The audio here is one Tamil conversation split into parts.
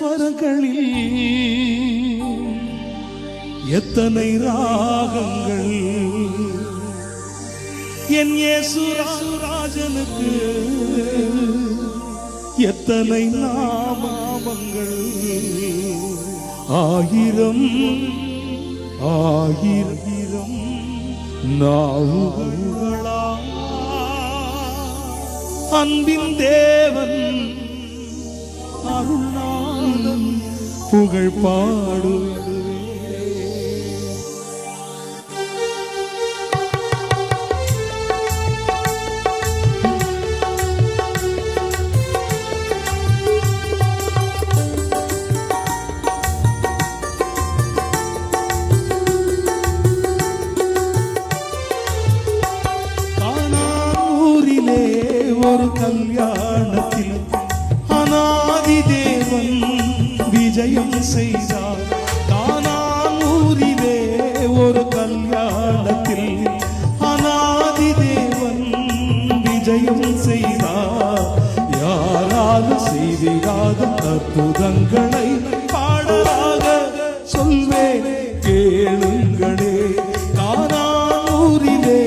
ஸ்வரங்களில் எத்தனை ராகங்கள் என் இயேசு ராஜனுக்கு எத்தனை நாமங்கள் ஆயிரம் ஆயிரம் நாவுகளா அன்பின் தேவன் அருள்நாதன் புகழ் பாடுவே. ஒரு கல்யாணத்தில் அநாதி தேவன் விஜயம் செய்தார். கானானூரிலே ஒரு கல்யாணத்தில் அநாதி தேவன் விஜயம் செய்தார். யாராலும் செய்திராத அற்புதங்களை பாடலாக சொல்வேன் கேளுங்களே. கானானூரிலே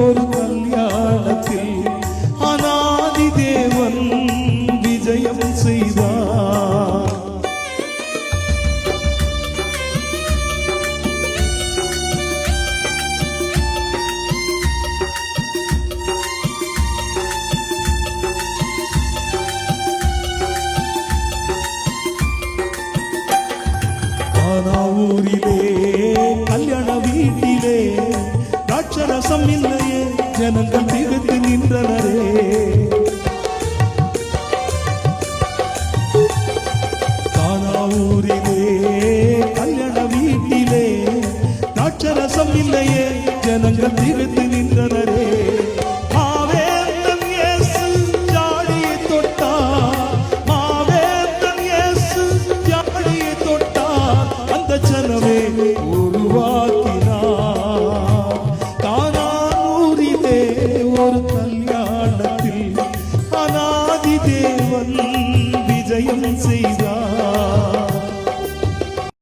ஒரு கல்யாணத்தில் அநாதி தேவன் விஜயம் செய்தார். கானாவூரிலே கல்யாண வீட்டிலே ராட்சரசம் இல்லையே, ஜனங்கள் திகைத்து நின்றனரே. கானாவூரிலே கல்யாண வீட்டிலே ராட்சரசம் இல்லையே, ஜனங்கள் திகைத்து நின்றனரே. மாவேந்தன் இயேசு ஜாடியை தொட்டார், மாவேந்தன் இயேசு ஜாடியை தொட்டார், அந்த ஜனமே உருவாக்கினார். கானானூரிலே ஒரு